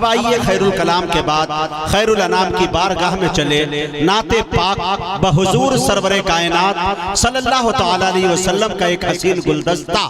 अब आइए खैरुल कलाम के बाद खैरुल अनाम की बारगाह में चले, नाते पाक बहुजूर सरवरे कायनात सल्लल्लाहु तआला अलैहि वसल्लम का एक हसीन गुलदस्ता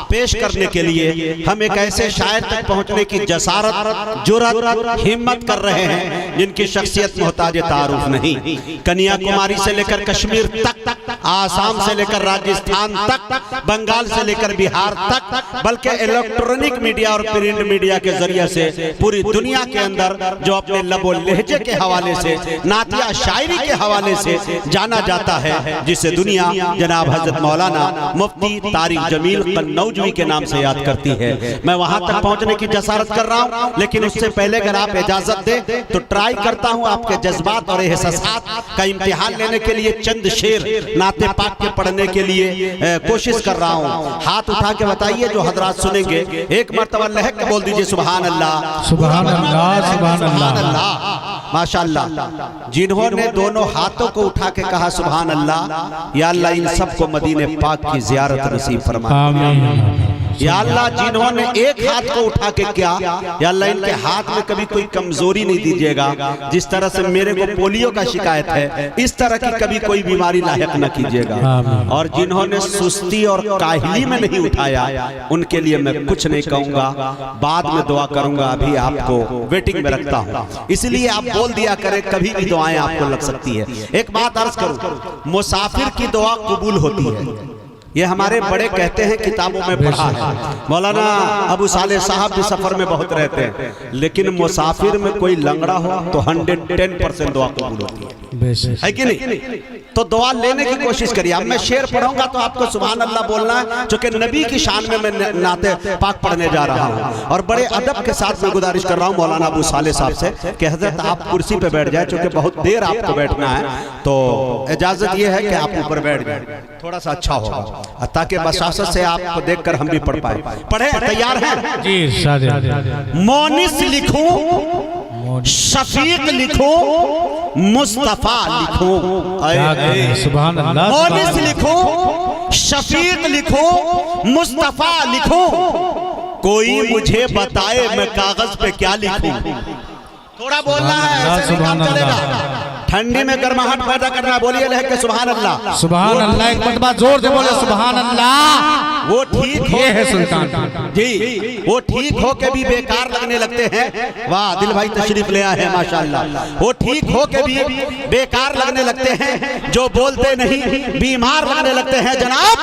पेश करने के लिए हम एक ऐसे शायर तक पहुंचने की जसारत, जुरत, हिम्मत कर रहे हैं जिनकी शख्सियत मोहताज तारुफ नहीं। कन्याकुमारी से लेकर कश्मीर तक, आसाम से लेकर राजस्थान तक, बंगाल से लेकर बिहार तक, बल्कि इलेक्ट्रॉनिक मीडिया और प्रिंट मीडिया के जरिए से पूरी दुनिया के अंदर जो अपने लबो लहजे के हवाले से, नातिया शायरी के हवाले से जाना जाता है, जिसे दुनिया जनाब हजरत मौलाना मुफ्ती तारिक जमील कन्नौजवी के नाम से याद करती है। मैं वहां तक पहुंचने की जसारत कर रहा हूं, लेकिन उससे पहले अगर आप इजाजत दे तो ट्राई करता हूं आपके जज्बात और एहसासात का इम्तिहान लेने के लिए चंद शेर नाते पाक के पढ़ने के लिए कोशिश कर रहा हूं। हाथ उठा के बताइए जो हजरात सुनेंगे, एक मर्तबा लहक के बोल दीजिए सुभान अल्लाह, सुभान अल्लाह, सुभान अल्लाह, माशाअल्लाह। जिन्होंने दोनों हाथों को उठा के कहा सुभान अल्लाह, या अल्लाह इन सबको मदीने पाक की जियारत नसीब फरमा। या अल्लाह जिन्होंने एक हाथ को उठा के किया, या अल्लाह इनके हाथ में कभी कोई कमजोरी नहीं दीजिएगा। जिस तरह से मेरे को पोलियो का शिकायत है, इस तरह की कभी कोई बीमारी लायक न कीजिएगा। और जिन्होंने सुस्ती और काहिली में नहीं उठाया, उनके लिए मैं कुछ नहीं कहूंगा, बाद में दुआ करूंगा, अभी आपको वेटिंग में रखता हूं। इसलिए आप बोल दिया करें, कभी भी दुआएं आपको लग सकती है। एक बात अर्ज करूं, मुसाफिर की दुआ कबूल होती है, ये हमारे बड़े कहते हैं, किताबों में पढ़ा है। मौलाना अबू साले साहब भी सफर में बहुत रहते हैं, लेकिन मुसाफिर में कोई लंगड़ा हो तो 110% दुआ कबूल होती है कि नहीं? तो दुआ लेने की कोशिश करिए। अब मैं शेर पढ़ूंगा तो आपको सुभान अल्लाह बोलना है, जो कि नबी की शान में मैं नाते पाक पढ़ने जा रहा हूँ। और बड़े अदब के साथ मैं गुजारिश कर रहा हूँ मौलाना अबू साले साहब से कि हजरत आप कुर्सी पे बैठ जाए, चूंकि बहुत देर आपको बैठना है, तो इजाजत ये है कि आप ऊपर बैठ जाए, थोड़ा सा अच्छा होगा, ताकि बशासत से आपको देखकर हम भी पढ़ पाए। पढ़े, तैयार हैं जी? मोनिस लिखूं, शफीक लिखूं, मुस्तफा लिखूं, सुभान अल्लाह। मोनिस लिखूं, शफीक लिखूं, मुस्तफा लिखूं, कोई मुझे बताए मैं कागज पे क्या लिखूं। थोड़ा बोलना है, ऐसे नहीं काम चलेगा। ठंडी में गर्माहट पैदा करना, बोलिए लहक के सुभान अल्लाह, सुभान अल्लाह। एक मरतबा जोर से बोले सुभान अल्लाह। वो ठीक है सुल्तान जी, वो ठीक हो के भी बेकार लगने लगते हैं। वाह, दिल भाई तशरीफ ले आए हैं माशाअल्लाह। वो ठीक हो के भी बेकार लगने लगते हैं, जो बोलते नहीं बीमार लगने लगते हैं। जनाब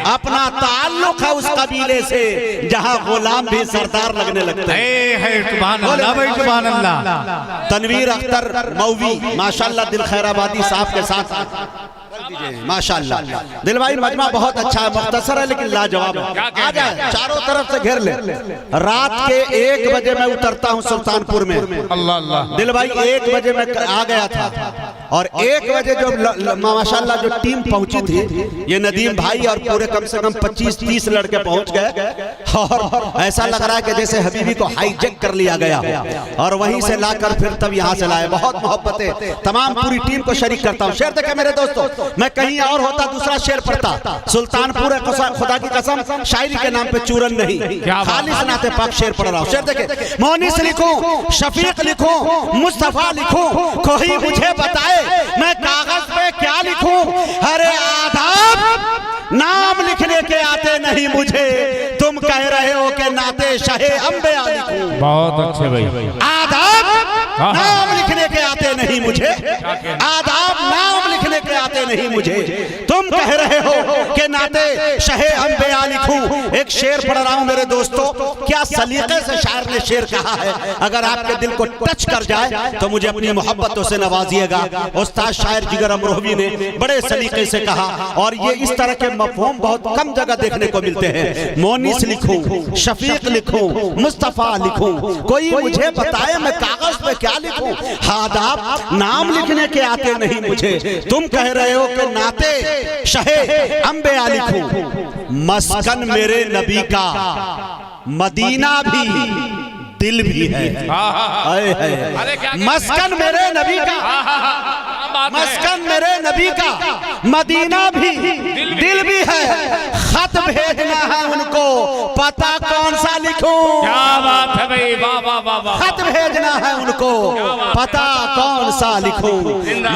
अपना ताल्लुक है उस कबीले से जहां गुलाम भी सरदार लगने लगते हैं। सुभान अल्लाह भाई, सुभान अल्लाह। तनवीर अख्तर मौवी माशाअल्लाह दिल खैराबादी साहब के साथ माशाअल्लाह। दिल भाई मजमा बहुत अच्छा है, मुख्तसर है लेकिन लाजवाब है। आ जाए, चारों तरफ से घेर ले। रात के 1 बजे मैं उतरता हूँ सुल्तानपुर में। अल्लाह अल्लाह। दिल भाई 1 बजे मैं आ गया था, और 1 बजे जो माशाअल्लाह जो टीम पहुंची थी, ये नदीम भाई और पूरे कम से कम 25-30 लड़के पहुंच गए, और ऐसा लग रहा है कि जैसे हबीबी को हाईजैक कर लिया गया, और वहीं से लाकर फिर तब यहाँ से लाए। बहुत मोहब्बतें, तमाम पूरी टीम को शरीक करता हूँ। शेर देखे मेरे दोस्तों, मैं कहीं और होता दूसरा शेर पढ़ता। सुल्तानपुर खुदा की कसम, शायरी के नाम पे चूरन नहीं, खालिस नाते पाक शेर पढ़ रहा हूँ। शेर देखे, मोनिस लिखूं, शफीक लिखूं, मुस्तफा लिखूं, कोई मुझे बताए मैं कागज पे क्या लिखूं। अरे आदाब नाम लिखने के आते नहीं मुझे, तुम कह रहे हो कि नाते शाहे अंबिया लिखूं। बहुत अच्छे भाई। आदाब नाम लिखने के आते नहीं मुझे, आदाब नाम लिखने के आते नहीं मुझे, तुम कह रहे हो कि नाते शाहे अंबिया लिखूं। एक शेर पढ़ रहा हूं मेरे दोस्तों, क्या सलीके से शायर ने शेर कहा है। अगर आपके दिल को टच कर जाए तो मुझे अपनी मोहब्बतों से नवाजिएगा। उस्ताद शायर जिगर अमरोही ने बड़े सलीके से कहा, और ये इस तरह के मफहूम बहुत कम जगह देखने को मिलते हैं। मोनिस लिखूं, शफीक लिखूं, मुस्तफा लिखूं, कोई मुझे बताए मैं कागज पे क्या लिखूं। आदाब नाम लिखने के आते नहीं मुझे, तुम कह रहे हो कि नाते शाहे अंबिया लिखूं। मस्कन मेरे नबी का मदीना भी दिल भी है। मस्कन मेरे नबी का मस्कन मेरे नबी का मदीना भी दिल भी है। खत भेजना है उनको, पता कौन सा लिखूं? क्या बात है भाई, वाह वाह वाह वाह। खत भेजना है उनको, पता कौन सा लिखूं?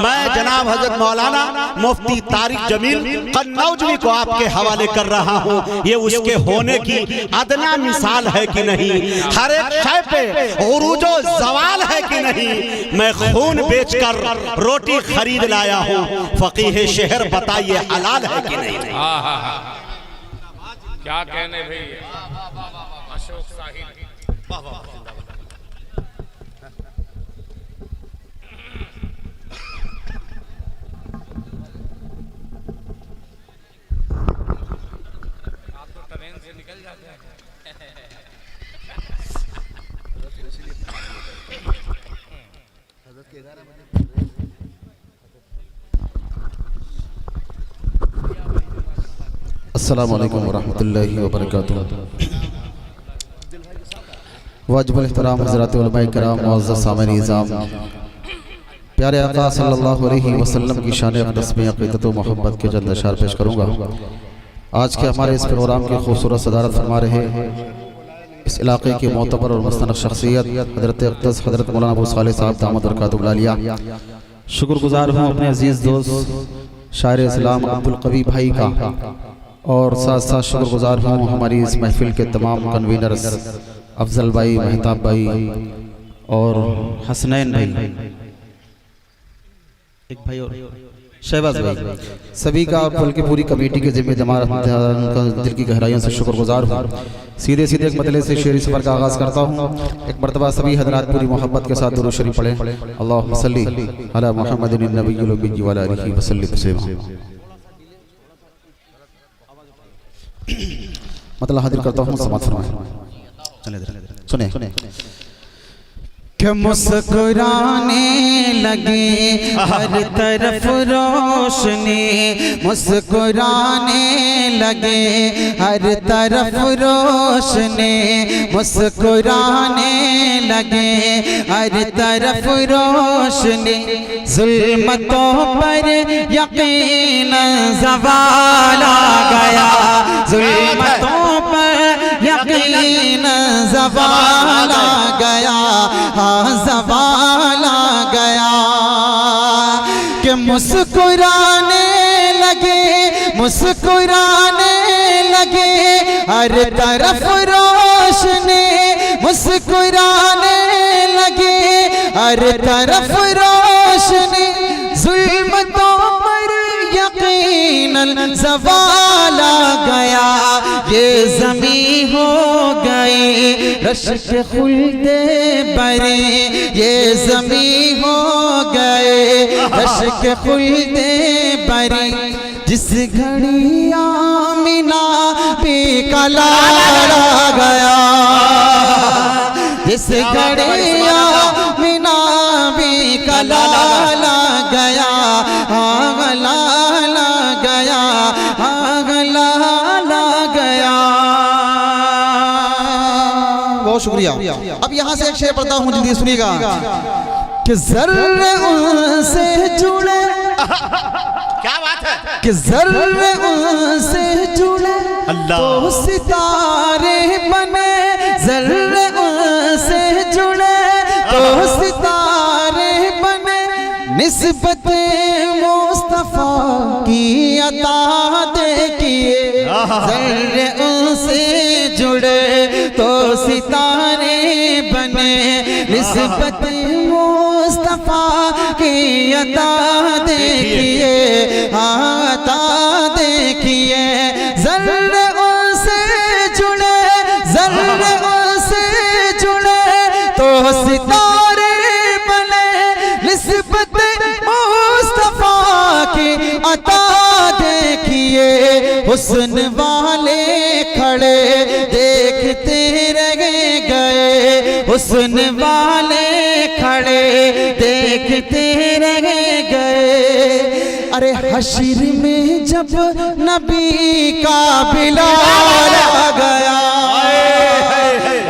मैं जनाब हजरत मौलाना मुफ्ती तारिक जमील कन्नौजवी को आपके हवाले कर रहा हूं। ये उसके होने की अदना मिसाल है कि नहीं? हर एक शय पे उरूजो जवाल है कि नहीं? मैं खून बेचकर रोटी खरीद लाया हूं। फकीह शहर बताइए हलाल है कि नहीं? क्या कहने भाई, अशोक साहिल। आप तो ट्रेन से निकल जाते हैं। अस्सलामु अलैकुम वरहमतुल्लाहि वबरकातुहू। वाजिबुल एहतराम हज़रात उलमाए किराम, मुअज़्ज़ज़ सामईन निज़ाम, प्यारे आका सल्लल्लाहु अलैहि वसल्लम की शान अक़दस में अक़ीदत व मोहब्बत के चंद अशआर पेश करूँगा। आज के हमारे इस प्रोग्राम की खूबसूरत सदारत फरमा रहे इस इलाके के मोतबर और मुस्तनद शख्सियत हज़रत अक़दस हज़रत मौलाना अबू सालेह साहब दामद बरकातुहू आलिया। शुक्रगुजार हूँ अपने अजीज़ दोस्त शायर इस्लाम अब्दुल कवी भाई का, और साथ साथ शुक्रगुजार हूँ हमारी इस महफिल के तमाम कन्वीनर्स अफजल भाई, महताब भाई और हसनैन भाई, एक भाई और शहबाज भाई, सभी का और बल्कि पूरी कमेटी के ज़िम्मे जमात का दिल की गहराइयों से शुक्रगुजार हूँ। सीधे सीधे एक मतले से शेरी सफ़र का आगाज़ करता हूँ। एक मरतबा सभी हज़रात पूरी मोहब्बत के साथ दुरूद शरीफ पढ़ें। अल्लाहुम्मा सल्ली अला मुहम्मदिन नबिय्यिल उम्मी व अला आलिहि वसल्लम तस्लीमा। मतलब हाजिर करता हूँ, समाअत फरमाएं। सुने कि मुस्कुराने लगे हर तरफ रोशनी, मुस्कुराने लगे हर तरफ रोशनी, मुस्कुराने लगे हर तरफ रोशनी। जुल्मतों पर यकीन ज़वाल आ गया, जुल्मतों पर यकीन ज़वाल आ गया, ज़वाल आ गया। कि मुस्कुराने लगे, मुस्कुराने लगे हर तरफ रोशनी, मुस्कुराने लगे हर तरफ रोशनी। जुल्मतों पर यकीनन ज़वाल आ गया, ये ज़मीं हो गई रश्क खुल्दे बरे, ये ज़मीं हो गए रश्क खुल्दे बरे। जिस घड़ी आमिना पे कलाल आ गया, जिस घड़ी आमिना पे कलाल आ गया, लाल आ गया, लाल आ गया। बहुत शुक्रिया। अब यहाँ से एक शेर पढ़ता हूँ, जल्दी सुनिएगा। कि ज़र्रे उनसे जुड़े, क्या बात है? कि ज़र्रे उनसे जुड़े तो सितारे बने, ज़र्रे उनसे जुड़े तो सितारे बने। निस्बत मुस्तफ़ा की अता देखिए, ज़र्रे उनसे जुड़े तो सितारे बने। निस्बत मुस्तफ़ा की अता देखिए, अता देखिए। ज़र्रे उनसे जुड़े, ज़र्रे उनसे जुड़े तो सितारे बने। निस्बत मुस्तफ़ा की अता देखिए, हुस्न वाले खड़े देखते रह गए, हुस्न वाले खड़े देखते रह गए। अरे हश्र में जब नबी का बिलाल आ गया,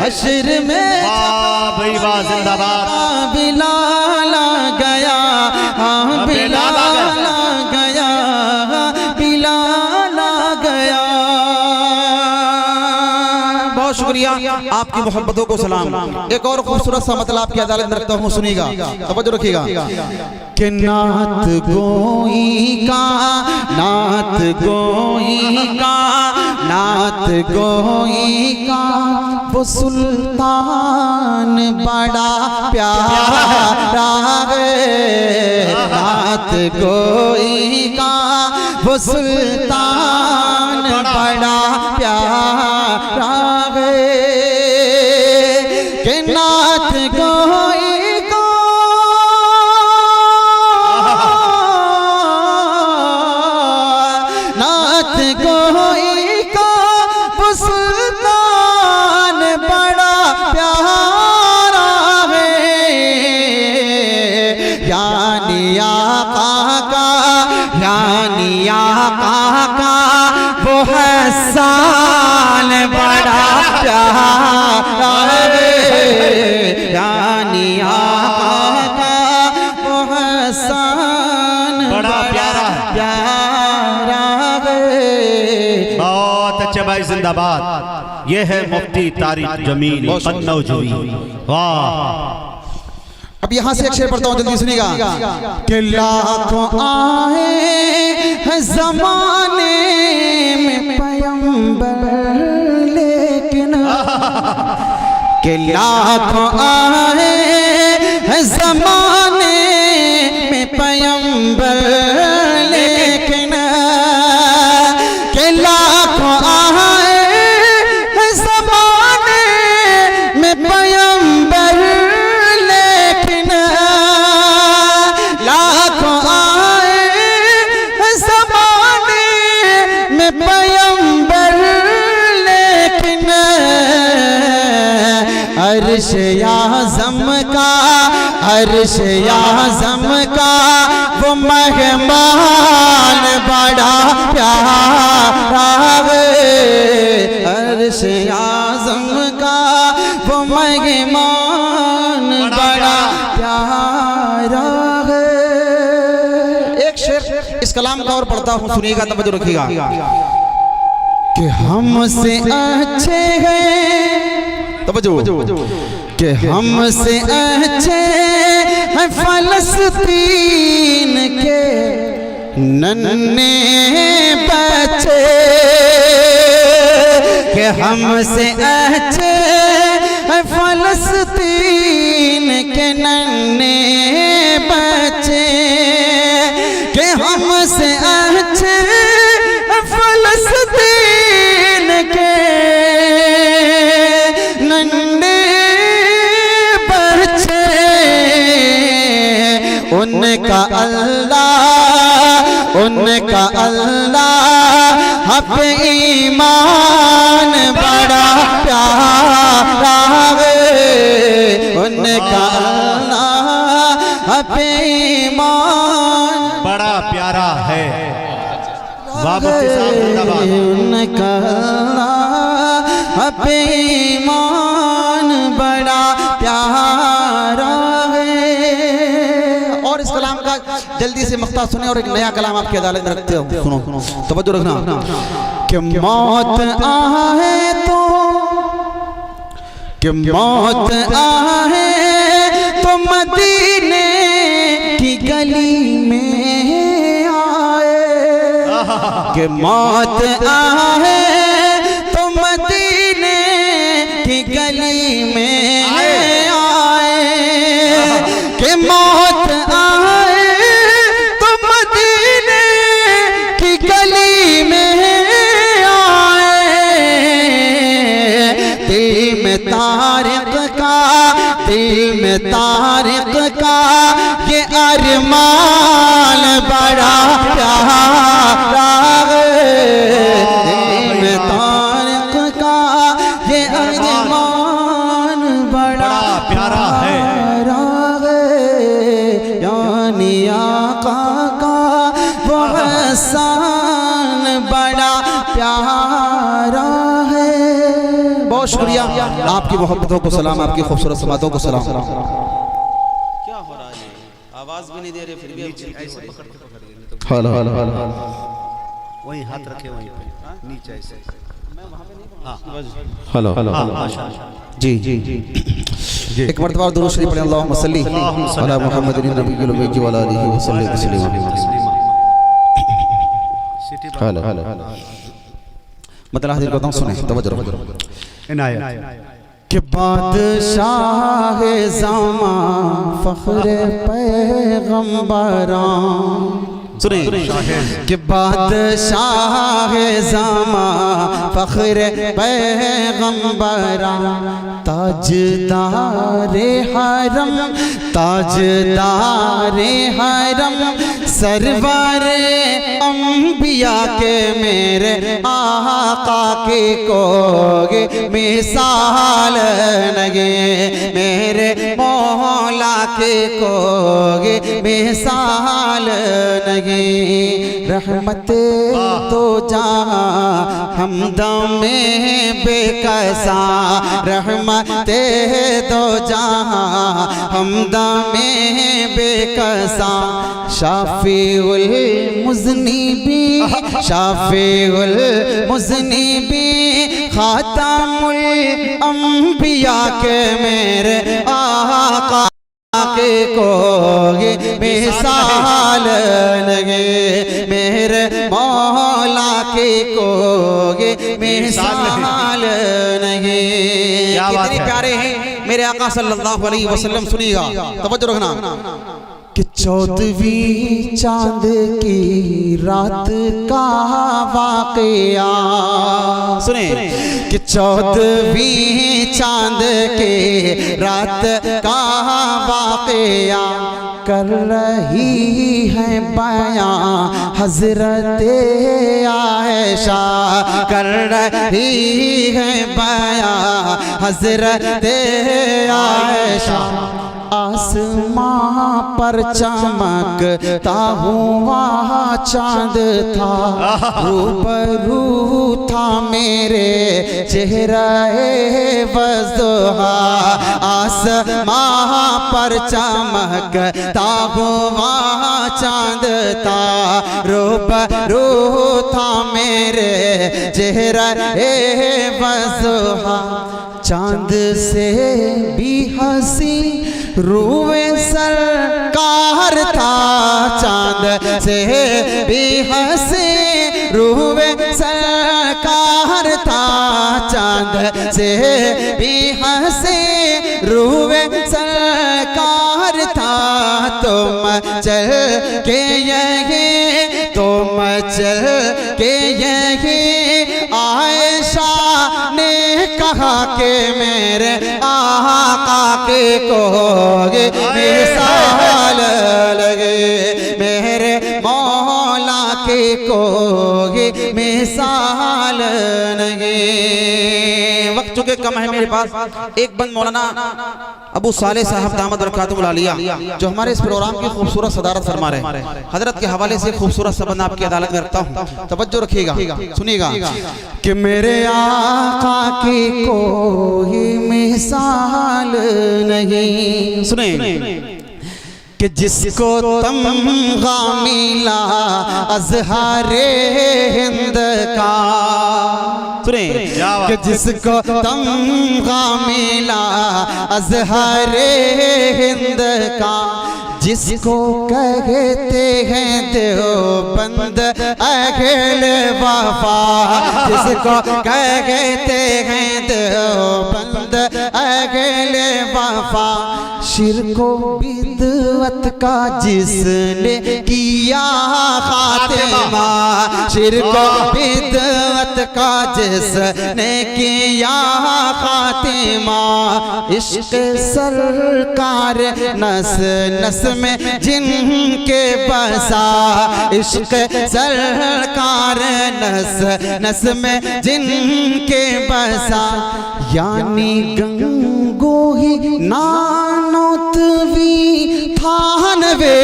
हश्र में वाह भाई वाह, जिंदाबाद। बिलाल आ गया, बिलाल आ गया, बिलाल आ गया। बहुत शुक्रिया, आपकी मोहब्बतों को सलाम। एक और खूबसूरत सा मतलब आपकी अदालत में रखता हूँ, सुनिएगा, तवज्जो रखिएगा। कि नात गोई का, नात गोई का, नात गोई का वो सुल्तान बड़ा प्यारा है। नात गोई का वो सुल्तान बड़ा प्यारा है। कि नात गोई का नात गोई का वो सुल्तान बड़ा प्यारा है। यानी आका का, यानी आका का वो हसन बड़ा प्यारा है। यानी आका का वो हसन बड़ा प्यारा प्यारा है। बहुत अच्छे भाई, जिंदाबाद। ये है मुफ्ती तारिक जमील कन्नौजी। वाह। अब यहाँ से एक शेर पढ़ता हूँ, जल्दी सुनिएगा। कि लाखों आए हैं ज़माने में पैगंबर, लेकिन कि लाखों आए हैं ज़माने में पैगंबर, लेकिन कि लाखों आए हैं ज़माने में पैगंबर, लेकिन लाखों आए हैं ज़माने में पैगंबर, लेकिन अर्श आज़म का, अर्श आज़म का वो मेहमान बड़ा प्यारा है। अर्श आज़म का वो मेहमान बड़ा प्यारा है। एक शेर इस कलाम का और पढ़ता हूँ, सुनिएगा, तवज्जो रखिएगा। कि हमसे अच्छे हैं, तवज्जो, कि हमसे अच्छे हैं फलस्तीन के नन्हे बच्चे। कि हमसे अच्छे हैं फलस्तीन के नन्हे बच्चे। कि हमसे अच्छे हैं फलस्तीन के नन्हे बच्चे। उनका अल्लाह, उनका अल्लाह हप ईमान बड़ा प्यारा है। उनका अल्लाह हप ईमान बड़ा प्यारा है। वाह मुफ्ती साहब, जिंदाबाद। उनका अल्लाह हप ईमान बड़ा प्यारा है। और इस कलाम का जल्दी से मख्ता सुने और एक नया कलाम आपकी अदालत में रखते हो, सुनो, तवज्जो रखना। कि मौत आए तो, कि मौत आए तो मदीने की गली में आए। कि मौत आए तो मदीने की गली में आए। कि मौत आए तो मदीने की गली में आए। दिल में तारिक का, दिल में तारिक का ये अरमान बड़ा प्यारा है। दिल में तारिक का ये अरमान बड़ा प्यारा है। यानी आका का वो हसन बड़ा प्यारा है। बहुत शुक्रिया, आपकी मोहब्बतों को सलाम, आपकी खूबसूरत समातों को सलाम। क्या हो रहा है? आवाज भी नहीं दे रहे फिर भी नीचे ऐसे पकड़ के नहीं तो हेलो हेलो हेलो वहीं हाथ रखे वहीं पे नीचे ऐसे हाँ बस हेलो हेलो जी जी जी एक मर्तबा दुरूद शरीफ पढ़ें अल्लाहुम्मा सल्ली अला मुहम्मदिन नबील उम्मी व अला आलिहि व सल्लम हेलो हेलो मतलब हाजिर करता हूं सुने तवज्जो रखो इनायत कि बादशाह ज़मा फ़ख्र पैगंबरां सुने कि बादशाह ज़मा फ़ख्र पैगंबरां ताजदारे हरम सरवारे अंबिया के मेरे आका के कोगे मिसाल नगे मेरे मौला के कोगे मिसाल नगे रहमत तो जहाँ हमदम में बेकसा रहमत तो जहाँ हमदम में बेकसा शाफीउल मुज़निबी खातमुल अंबिया के मेरे आका के कोगे मिसाल लगे मेरे मौला के कोगे मिसाल लगे। कितने प्यारे हैं मेरे आका सल्लल्लाहु अलैहि वसल्लम। सुनिएगा तवज्जो रखना कि 14वीं चांद की रात का वाक़या सुने कि 14वीं चांद के रात का वाक़या कर रही है बयां हज़रत आयशा कर रही है बयां हज़रत आयशा आसमां पर चमकता हुआ चांद था रूबरू था मेरे चेहरे वज़ुहा आसमां पर चमकता हुआ चांद था रूबरू था मेरे चेहरे वज़ुहा चांद से भी हंसी रूए सरकार था चांद से भी हंसी रूए सरकार था चांद से भी हंसी रूए सरकार था तुम चल के यही तुम चल के यही आयशा ने कहा के मेरे आका के कोगे मिसाल लगे मेरे मौला के कोगे मिसाल लगे। वक्त चुके कम है मेरे पास एक बंद मौलाना अबू साले साहब दामद बरकातुहुल आलिया जो हमारे इस प्रोग्राम की खूबसूरत सदारत फरमा रहे हैं हजरत के हवाले से खूबसूरत सबंध आपकी अदालत में रखता हूँ तवज्जो रखिएगा सुनिएगा कि मेरे आका की कोई मिसाल नहीं सुने कि जिसको तमगा मिला अज़हारे हिंद का सुने कि जिसको तमगा मिला अज़हारे हिंद का जिसको कहते हैं देवबंद अहल वफा जिसको कहते हैं देवबंद अहल वफा शिरको बिदअत का जिसने किया खातिमा शिरको बिदअत का जिसने किया खातिमा इश्क सरकार नस नस में जिनके बसा इश्क सरकार नस नस में जिनके बसा यानी गंगोही नानोतवी थानवे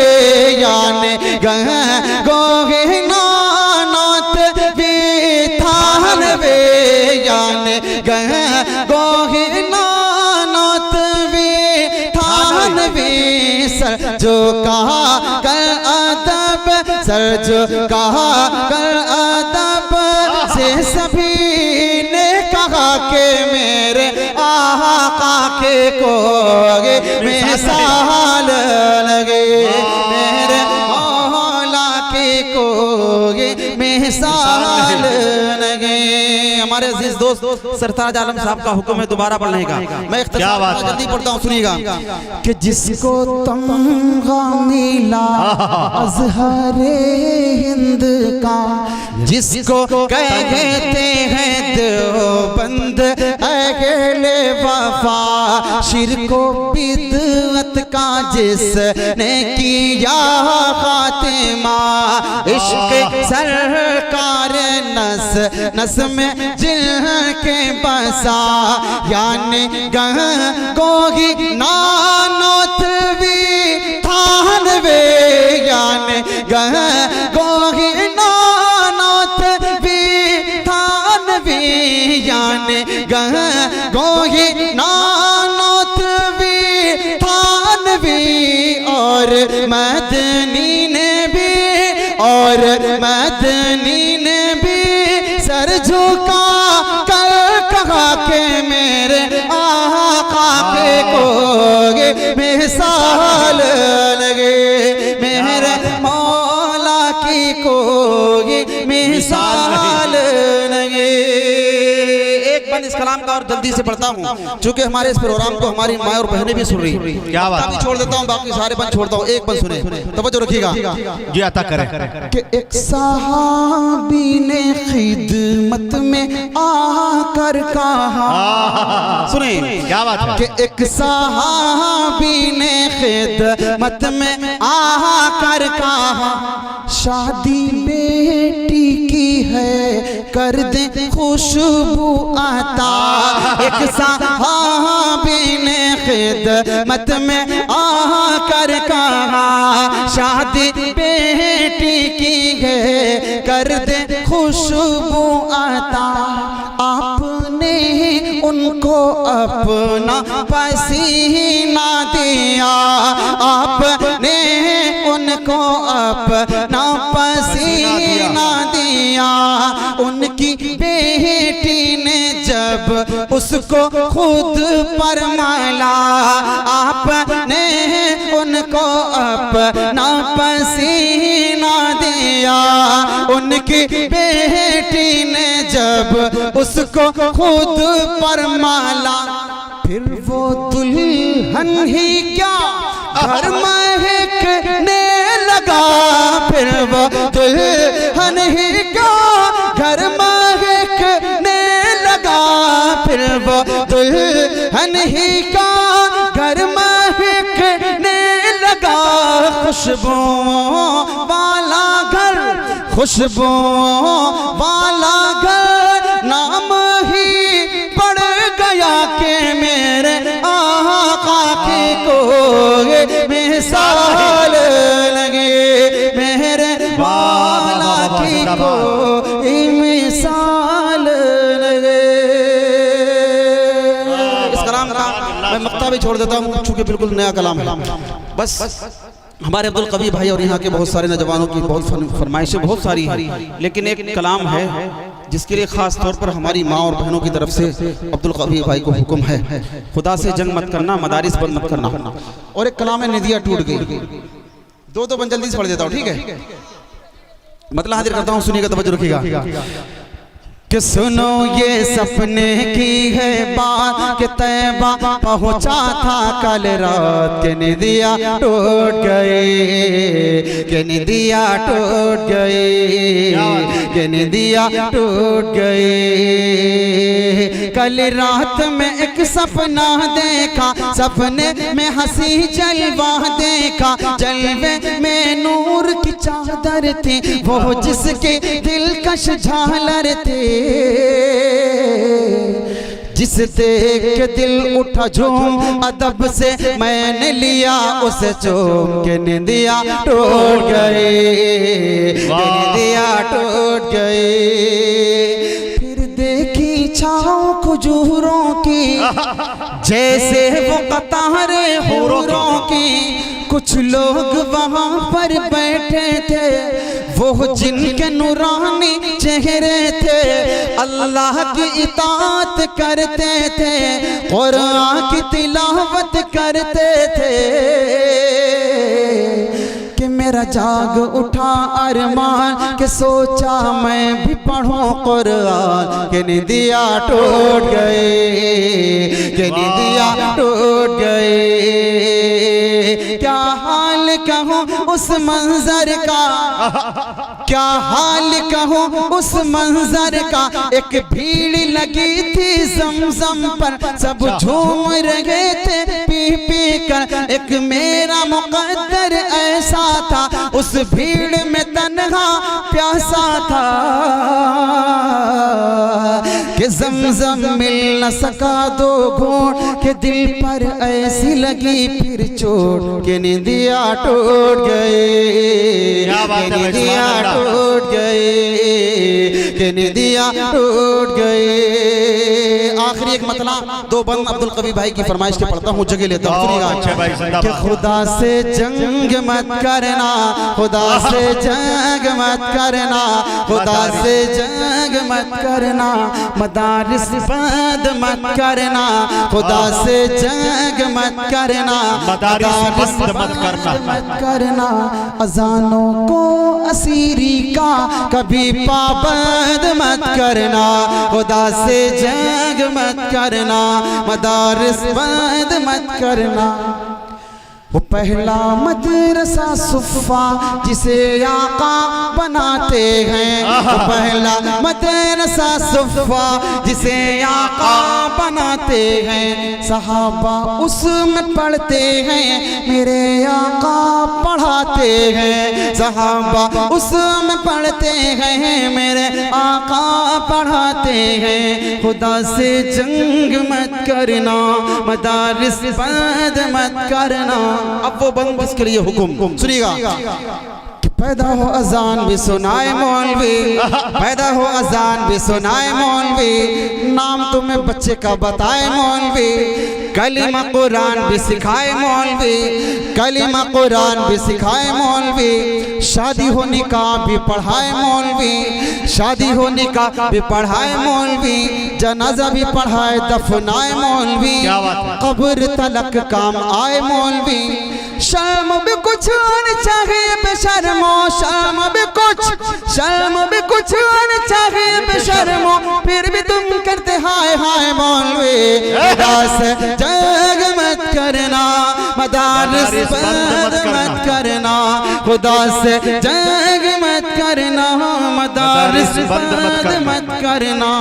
यानी गंगोही नानोतवी थानवे यानी गंगोही नानोतवी थानवे सर झुका कर अदब, सर झुका कर अदब से सभी ने कहा कि मेरे आका के कोगे मिसाल लगे, मेरे मौला के कोगे मिसाल लगे। हमारे अजीज दोस्त सरताज आलम साहब का हुक्म है दोबारा पढ़ने का, मैं इख्तिसार जल्दी पढ़ता हूँ, सुनिएगा कि जिसको तमगा मिला अज़हरे हिंद का, जिसको कहते हैं देवबंद अहले वफा, शिरको बिदअत का जिसने किया खातिमा, इश्क सरकार नस नस में जिनके बसा, यानी गोगी नानोथवी थानवे, यानी गोगी नानोथवी थानवी, यानी गोगी नानोथवी थानवी, और मदनी ने भी, और मदनी ने भी सर झुका कर कहा के मेरे आका के कोगे मिसाल लगे, मेरे मौला की कोगे मिसाल लगे। एक बंद इस कलाम का और जल्दी से पढ़ता हूँ, चूंकि हमारे इस प्रोग्राम को हमारी माँ और बहनें भी सुन रही। क्या बात है? छोड़ देता हूँ, बाकी सारे बंद छोड़ता हूँ, एक बंद सुने, तवज्जो रखिएगा। जी अता करें कि एक सहाबी ने खिदमत में आकर कहा, सुने क्या बात है? कि एक सहाबी ने खिदमत में आकर कहा, शादी बेटी की है कर दे खुशबू आता। एक सहाबी ने खिदमत में आकर कहा, शादी बेटी की है कर दे खुशबू आता। आपने उनको अपना पसीना दिया, आपने उनको अपना पसीना दिया। उनकी बेटी ने जब उसको खुद पर मला, आपने उनको अपना पसीना दिया। उनकी बेटी ने जब उसको खुद पर माला, फिर वो दुल्हन ही क्या घर महकने लगा। फिर वो दुल्हन ही क्या घर महकने लगा। फिर वो दुल्हन ही का घर महकने लगा। खुशबुओं वाला घर, खुशबुओं वाला घर नाम ही पड़ गया कि मेरे आका की कोई मिसाल लगे। मेरे वाला की कोई मिसाल लगे। इस कलाम का मैं मक्ता भी छोड़ देता हूँ चूंकि बिल्कुल नया कलाम है। बस हमारे अब्दुल कबीर भाई और यहाँ के बहुत सारे नौजवानों की बहुत फरमाइशें बहुत सारी हैं, लेकिन एक कलाम है जिसके लिए खास तौर पर हमारी माँ और बहनों की तरफ से अब्दुल कबीर भाई को हुक्म है, खुदा से जंग मत करना, मदारिस बंद मत करना। और एक कलाम है निदिया टूट गई। दो बंद जल्दी से पढ़ देता हूँ, ठीक है? मतलब हाजिर करता हूँ, सुनिएगा, तवज्जो रखिएगा कि सुनो ये सपने की है बात कि तैबा पहुंचा था कल रात के निदिया टूट गए, के निदिया टूट गए, के निदिया टूट गए। कल रात में एक सपना देखा, सपने में हंसी जलवा देखा। जलवे में नूर की चादर थी, वो जिसके दिलकश झालर थे। जिस देख के दिल उठा झूम, अदब से मैंने लिया उसे चूम के निदिया टूट गए, निदिया टूट गए। फिर देखी छाँव खजूरों की, जैसे वो कतारे हूरों की। कुछ लोग वहाँ पर बैठे थे, वो जिनके नूरानी चेहरे थे, अल्लाह की इताअत करते थे, कुरान की तिलावत करते थे। कि मेरा जाग उठा अरमान के सोचा मैं भी पढ़ूं कुरान, के निदिया टूट गए, के निदिया टूट गए। क्या हाल कहूँ उस मंजर का, क्या हाल कहूँ उस मंजर का। एक भीड़ लगी थी ज़मज़म पर, सब झूम रहे थे पी पी कर। एक मेरा मुक़द्दर ऐसा था, उस भीड़ में तन्हा प्यासा था, कि ज़मज़म मिल न सका दो घूंट, के दिल पर ऐसी लगी फिर चोट, के निदिया टूट गए, के निदिया टूट गए, के निदिया टूट गए। आखिरी एक मतलब दो बंद अब्दुल कवी भाई की फरमाइश के पढ़ता हूँ, जगह लेता हूँ, सुनिएगा। कि खुदा से जंग मत करना, खुदा से जंग मत करना, खुदा से जंग मत करना, मदारिस बंद मत करना, खुदा से जंग मत करना, मदारिस बंद मत करना। अजानों को असीरी का कभी पाबंद मत करना, खुदा से जंग मत करना, मदारिस बंद मत करना। वो पहला मदरसा सुफ़ा जिसे आका बनाते हैं, वो पहला मदरसा सुफ़ा जिसे आका बनाते हैं। सहाबा उसमें पढ़ते हैं, मेरे आका पढ़ाते हैं। सहाबा उसमें पढ़ते हैं, मेरे आका पढ़ाते हैं। खुदा से जंग मत करना, मदारिस बंद मत करना। अब वो बंद इसके लिए हुक्म सुनिएगा। पैदा हो अजान भी सुनाए मौलवी, पैदा हो अजान भी सुनाए मौलवी, नाम तुम्हें बच्चे का बताए मौलवी, कलिमा कुरान भी सिखाए मौलवी, कलिमा कुरान भी सिखाए मौलवी, शादी हो निकाह भी पढ़ाए मौलवी, शादी हो निकाह भी पढ़ाए मौलवी, जनाजा भी पढ़ाए दफनाए मौलवी, कब्र तलक काम आए मौलवी। शर्म भी कुछ आने चाहिए बेशर्मो, शर्म भी कुछ, शर्म भी कुछ आने चाहिए बेशर्मो, फिर भी तुम करते हाय हाय मौलवी। खुदा से जंग मत करना, मदारिस बंद मत करना, खुदा से जंग मत करना, मदारिस बंद मत करना।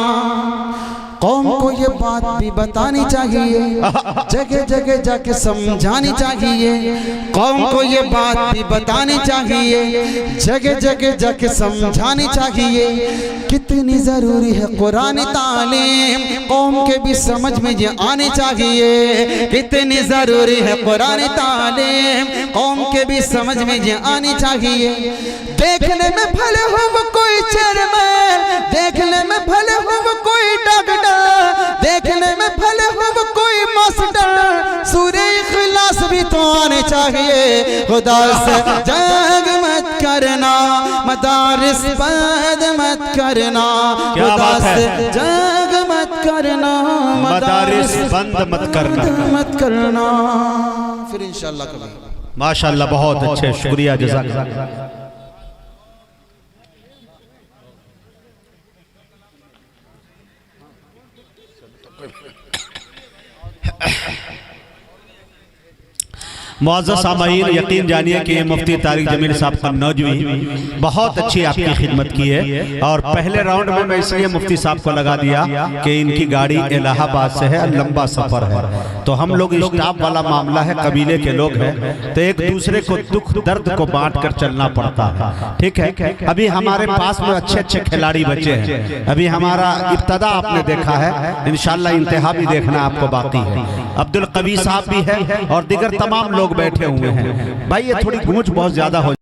कौम को ये बात भी बतानी चाहिए, जगह जगह जाके समझानी चाहिए। कौम को ये बात भी बतानी चाहिए, जगह जगह जाके समझानी चाहिए। कितनी ज़रूरी है कुरानी तालीम, कौम के भी समझ में ये आनी चाहिए। कितनी ज़रूरी है कुरानी तालीम, कौम के भी समझ में ये आनी चाहिए। देखने में भले हो वो कोई चेयरमैन, देखने में भले हो वो कोई डॉक्टर, देखने में भले हो वो कोई मास्टर, सूरे इखलास भी तो आने चाहिए। खुदा से जंग मत करना, मदारिस बंद मत करना, खुदा से जंग मत करना, मदारिस बंद मत करना। फिर इंशाअल्लाह कभी। माशाअल्लाह, बहुत अच्छे, शुक्रिया, जज़ाकल्लाह। मुअज़्ज़ज़ सामईन, यकीन जानिए कि ये मुफ्ती तारिक जमील साहब का नौजवी बहुत अच्छी आपकी खिदमत की है। और पहले राउंड में मैं इसलिए मुफ्ती साहब को लगा दिया कि इनकी गाड़ी इलाहाबाद से है, लंबा सफ़र है, तो हम लोग स्टाफ वाला मामला है, कबीले के लोग हैं, तो एक दूसरे को दुख दर्द को बांट कर चलना पड़ता है। ठीक है, अभी हमारे पास में अच्छे अच्छे खिलाड़ी बचे हैं। अभी हमारा इब्तदा आपने देखा है, इंशाअल्लाह इंतहा भी देखना आपको बाकी है। अब्दुल कवी साहब भी है और दीगर तमाम लोग बैठे हुए हैं। भाई ये थोड़ी गूंज बहुत ज्यादा हो